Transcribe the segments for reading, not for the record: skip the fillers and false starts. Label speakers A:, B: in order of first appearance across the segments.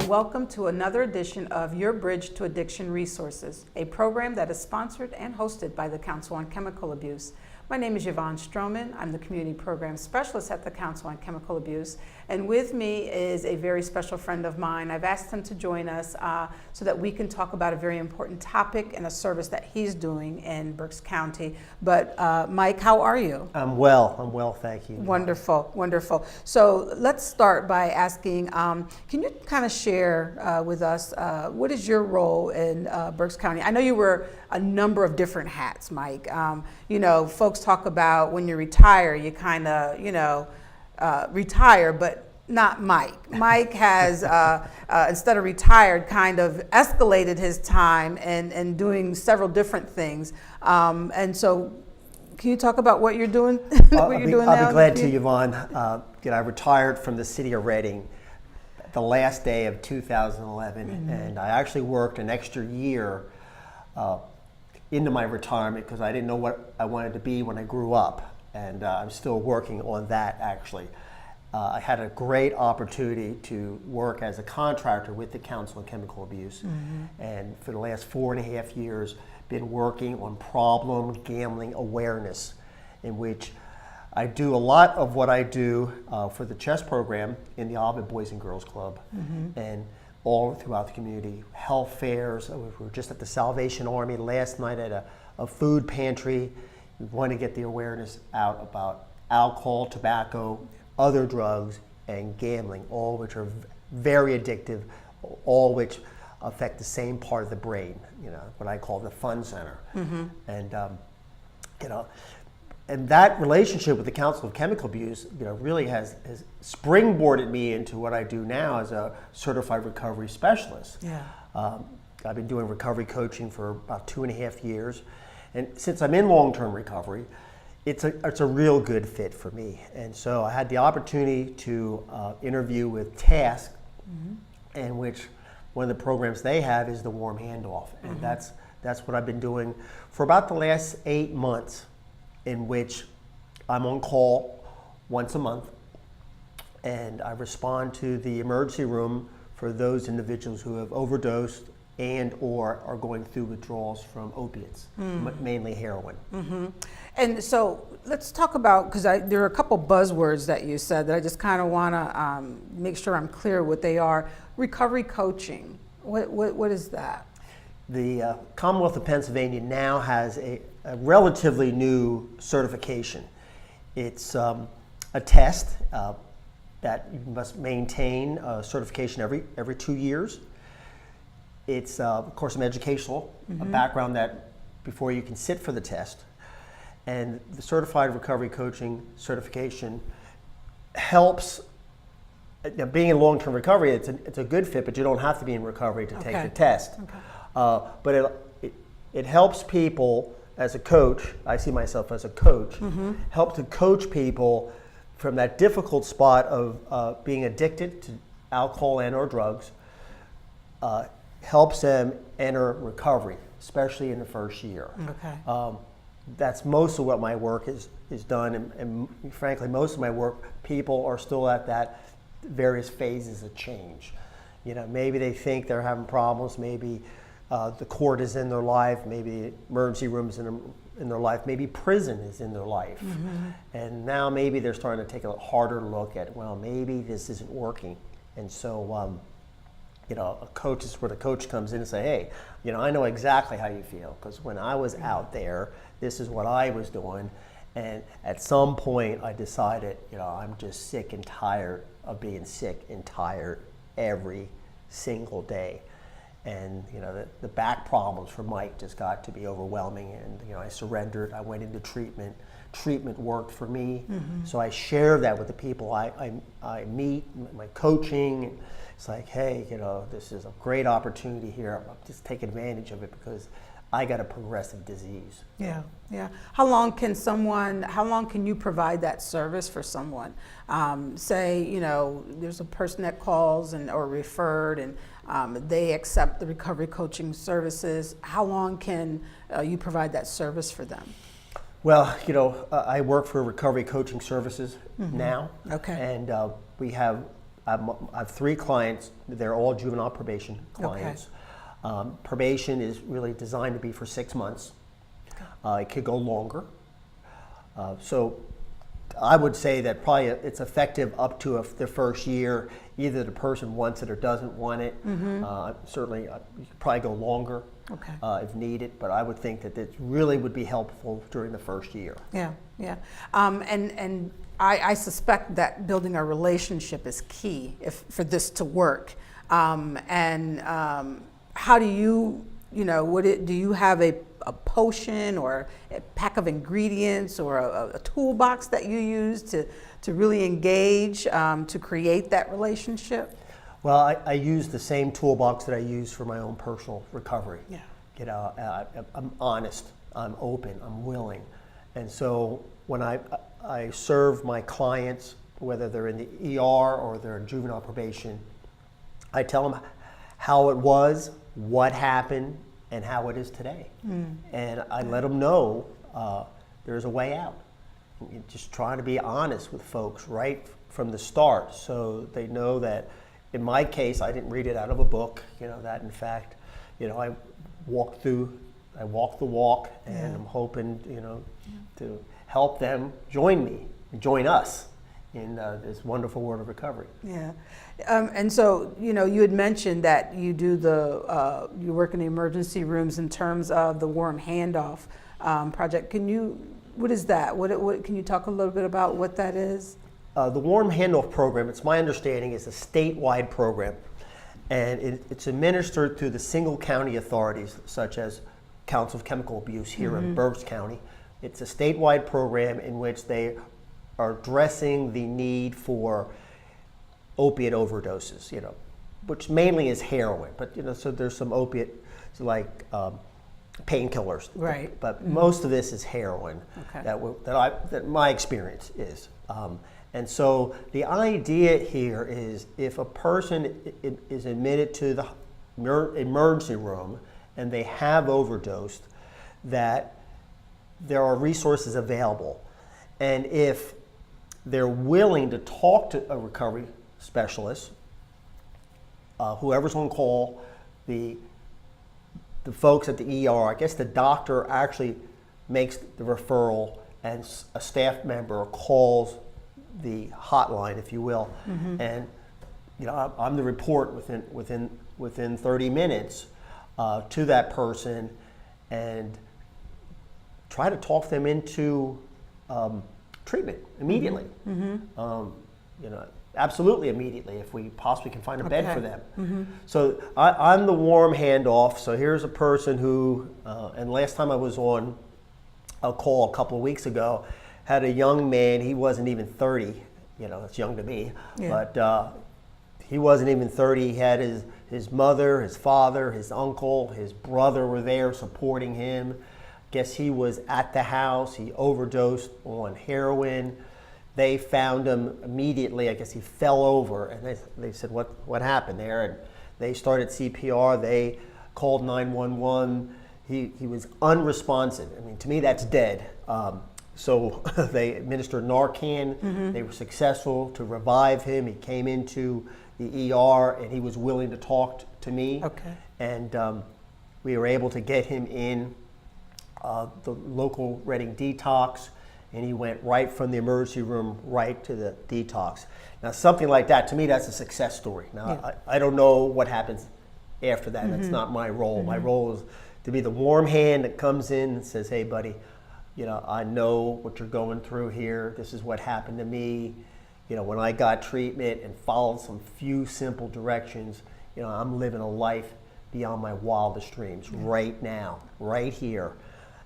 A: welcome to another edition of Your Bridge to Addiction Resources, a program that is sponsored and hosted by the Council on Chemical Abuse. My name is Yvonne Stroman. I'm the Community Program Specialist at the Council on Chemical Abuse. And with me is a very special friend of mine. I've asked him to join us so that we can talk about a very important topic and a service that he's doing in Berks County. But Mike, how are you?
B: I'm well, thank you.
A: Wonderful, wonderful. So let's start by asking, can you kind of share with us, what is your role in Berks County? I know you wear a number of different hats, Mike. You know, folks talk about when you retire, you kind of, retire, but not Mike. Mike has, instead of retired, kind of escalated his time and doing several different things. And so, can you talk about what you're doing?
B: I'll be glad to, Yvonne. I retired from the city of Reading the last day of 2011, and I actually worked an extra year into my retirement because I didn't know what I wanted to be when I grew up, and I'm still working on that actually. I had a great opportunity to work as a contractor with the Council on Chemical Abuse, and for the last 4.5 years been working on problem gambling awareness, in which I do a lot of what I do for the chess program in the Ovid Boys and Girls Club, and all throughout the community. Health fairs. We were just at the Salvation Army last night at a food pantry. We want to get the awareness out about alcohol, tobacco, other drugs, and gambling, all which are very addictive, all which affect the same part of the brain, what I call the fun center. And, and that relationship with the Council of Chemical Abuse, really has springboarded me into what I do now as a certified recovery specialist.
A: Yeah.
B: I've been doing recovery coaching for about 2.5 years. And since I'm in long-term recovery, it's a real good fit for me. And so I had the opportunity to interview with TASC, in which one of the programs they have is the warm handoff. And that's what I've been doing for about the last 8 months, in which I'm on call once a month, and I respond to the emergency room for those individuals who have overdosed and or are going through withdrawals from opiates, mainly heroin.
A: And so let's talk about, because there are a couple buzzwords that you said that I just kind of want to make sure I'm clear what they are. Recovery coaching, what is that?
B: The Commonwealth of Pennsylvania now has a relatively new certification. It's a test that you must maintain certification every 2 years. It's, of course, an educational background that before you can sit for the test. And the Certified Recovery Coaching certification helps. Being in long-term recovery, it's a good fit, but you don't have to be in recovery to take the test. But it helps people as a coach. I see myself as a coach. Help to coach people from that difficult spot of being addicted to alcohol and or drugs. Helps them enter recovery, especially in the first year. That's most of what my work is done, and frankly, most of my work, people are still at that various phases of change. Maybe they think they're having problems, maybe the court is in their life, maybe emergency rooms in their life, maybe prison is in their life. And now maybe they're starting to take a harder look at, well, maybe this isn't working. And so, a coach is where the coach comes in and say, hey, I know exactly how you feel, because when I was out there, this is what I was doing. And at some point I decided, I'm just sick and tired of being sick and tired every single day. And the back problems for Mike just got to be overwhelming, and I surrendered. I went into treatment. Treatment worked for me, so I share that with the people I meet, my coaching. It's like, hey, this is a great opportunity here. Just take advantage of it because I got a progressive disease.
A: Yeah. How long can you provide that service for someone? Say, there's a person that calls or referred, and they accept the recovery coaching services. How long can you provide that service for them?
B: Well, I work for Recovery Coaching Services now. And we have I have 3 clients. They're all juvenile probation clients. Okay. Probation is really designed to be for 6 months. It could go longer. So I would say that probably it's effective up to the first year. Either the person wants it or doesn't want it. Certainly, you could probably go longer if needed, but I would think that it really would be helpful during the first year.
A: Yeah, yeah. And I suspect that building a relationship is key for this to work. How do you, do you have a potion or a pack of ingredients or a toolbox that you use to really engage, to create that relationship?
B: Well, I use the same toolbox that I use for my own personal recovery. Yeah. I'm honest, I'm open, I'm willing. And so when I serve my clients, whether they're in the ER or they're in juvenile probation, I tell them how it was, what happened, and how it is today. And I let them know there's a way out. Just trying to be honest with folks right from the start, so they know that in my case, I didn't read it out of a book, that in fact, I walk the walk, and I'm hoping, to help them join us in this wonderful world of recovery.
A: Yeah. And so, you had mentioned that you do you work in the emergency rooms in terms of the warm handoff project. What is that? What can you talk a little bit about what that is?
B: The warm handoff program, it's my understanding, is a statewide program, and it's administered through the single county authorities, such as Council of Chemical Abuse here in Berks County. It's a statewide program in which they are addressing the need for opiate overdoses, which mainly is heroin, but so there's some opiate like painkillers,
A: right?
B: But most of this is heroin. That my experience is. And so the idea here is if a person is admitted to the emergency room and they have overdosed, that there are resources available. And if they're willing to talk to a recovery specialist, whoever's on call, the folks at the ER, I guess the doctor actually makes the referral and a staff member calls the hotline, if you will, and I'm the report within 30 minutes to that person and try to talk them into treatment immediately. Absolutely immediately if we possibly can find a bed for them. So I'm the warm handoff. So here's a person who, and last time I was on a call a couple of weeks ago, had a young man. He wasn't even 30. That's young to me, but he wasn't even 30. He had his mother, his father, his uncle, his brother were there supporting him. Guess he was at the house. He overdosed on heroin. They found him immediately. I guess he fell over, and they said, what happened there? And they started CPR. They called 911. He was unresponsive. I mean, to me, that's dead. So they administered Narcan. They were successful to revive him. He came into the ER, and he was willing to talk to me. And we were able to get him in the local Reading detox, and he went right from the emergency room right to the detox. Now, something like that, to me, that's a success story. Now, I don't know what happens after that. That's not my role. My role is to be the warm hand that comes in and says, hey, buddy, I know what you're going through here. This is what happened to me. When I got treatment and followed some few simple directions, I'm living a life beyond my wildest dreams right now, right here.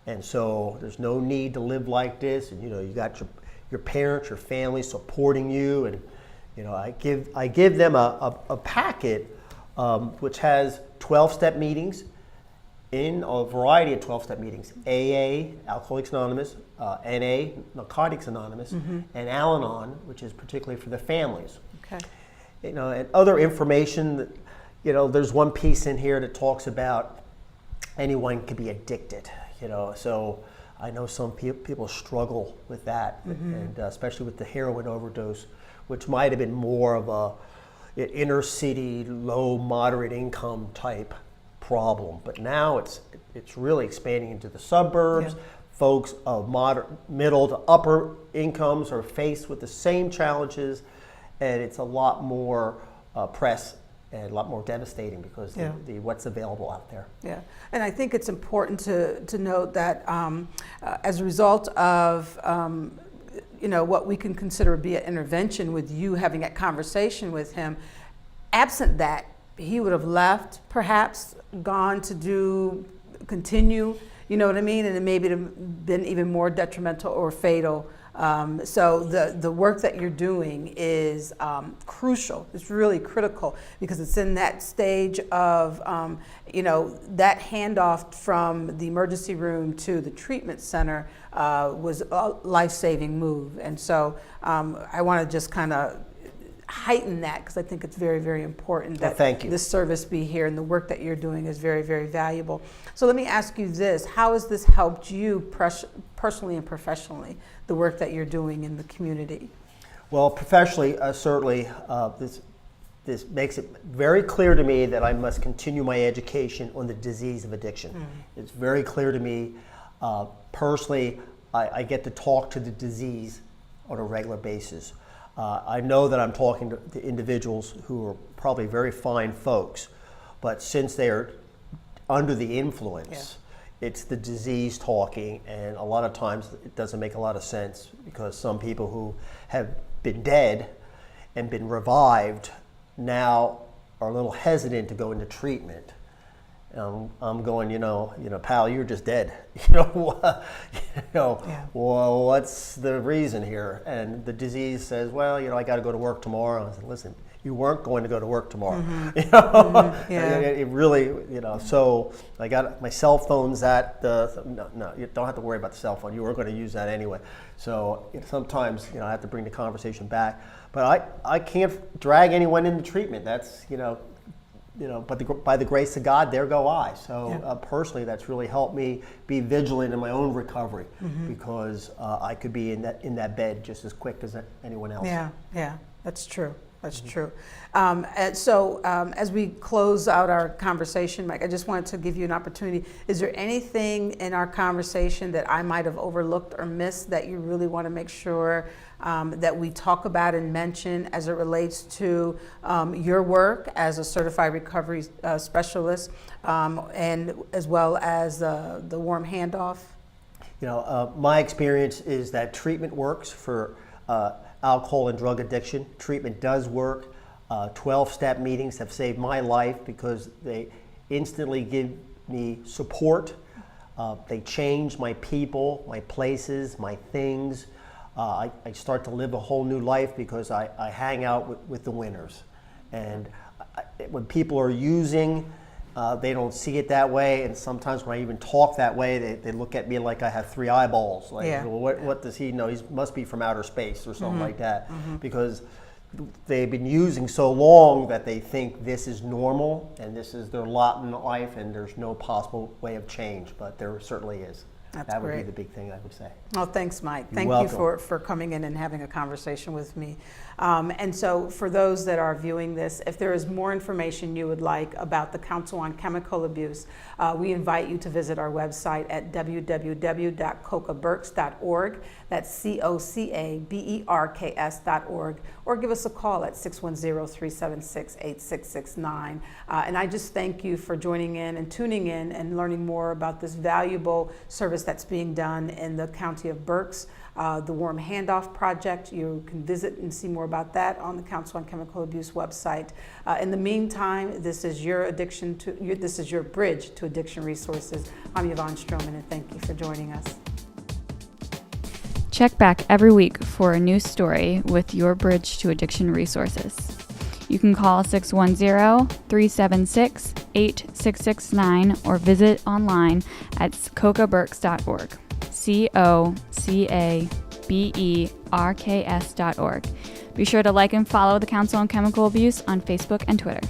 B: And so there's no need to live like this. And you got your parents, your family supporting you. And I give them a packet which has 12-step meetings in a variety of 12-step meetings: AA, Alcoholics Anonymous, NA, Narcotics Anonymous, and Al-Anon, which is particularly for the families. And other information that, there's one piece in here that talks about anyone can be addicted. So I know some people struggle with that, and especially with the heroin overdose, which might have been more of inner city, low, moderate income type problem. But now it's really expanding into the suburbs. Folks of middle to upper incomes are faced with the same challenges, and it's a lot more press and a lot more devastating because the what's available out there.
A: Yeah, and I think it's important to note that as a result of what we can consider be an intervention with you having that conversation with him, absent that, he would have left, perhaps gone to continue, you know what I mean? And it maybe have been even more detrimental or fatal. So the work that you're doing is crucial. It's really critical because it's in that stage of, that handoff from the emergency room to the treatment center was a life-saving move. And so I want to just kind of heighten that because I think it's very, very important that this service be here, and the work that you're doing is very, very valuable. So let me ask you this: how has this helped you personally and professionally, the work that you're doing in the community?
B: Well, professionally, certainly this makes it very clear to me that I must continue my education on the disease of addiction. It's very clear to me. Personally, I get to talk to the disease on a regular basis. I know that I'm talking to individuals who are probably very fine folks, but since they are under the influence, it's the disease talking, and a lot of times it doesn't make a lot of sense because some people who have been dead and been revived now are a little hesitant to go into treatment. I'm going, pal, you're just dead. Well, what's the reason here? And the disease says, well, I got to go to work tomorrow. I said, listen, you weren't going to go to work tomorrow. It really, so I got my cell phone's at no, you don't have to worry about the cell phone. You weren't going to use that anyway. So sometimes, I have to bring the conversation back. But I can't drag anyone into treatment. That's, but by the grace of God, there go I. So personally, that's really helped me be vigilant in my own recovery because I could be in that bed just as quick as anyone else.
A: Yeah, that's true. That's true. So as we close out our conversation, Mike, I just wanted to give you an opportunity. Is there anything in our conversation that I might have overlooked or missed that you really want to make sure that we talk about and mention as it relates to your work as a certified recovery specialist and as well as the warm handoff?
B: My experience is that treatment works for alcohol and drug addiction. Treatment does work. 12-step meetings have saved my life because they instantly give me support. They change my people, my places, my things. I start to live a whole new life because I hang out with the winners. And when people are using, they don't see it that way, and sometimes when I even talk that way, they look at me like I have three eyeballs. Like, well, what does he know? He must be from outer space or something like that, because they've been using so long that they think this is normal and this is their lot in life, and there's no possible way of change, but there certainly is. That would be the big thing I would say. Oh, thanks, Mike. Thank you for coming in and having a conversation with me. And so for those that are viewing this, if there is more information you would like about the Council on Chemical Abuse, we invite you to visit our website at www.cocaberks.org. That's COCABERKS.org, or give us a call at 610-376-8669. And I just thank you for joining in and tuning in and learning more about this valuable service that's being done in the County of Berks. The Warm Handoff Project, you can visit and see more about that on the Council on Chemical Abuse website. In the meantime, this is your this is your bridge to addiction resources. I'm Yvonne Stroman, and thank you for joining us.
C: Check back every week for a new story with your bridge to addiction resources. You can call 610-376-8669 or visit online at cocaberks.org. COCABERKS.org. Be sure to like and follow the Council on Chemical Abuse on Facebook and Twitter.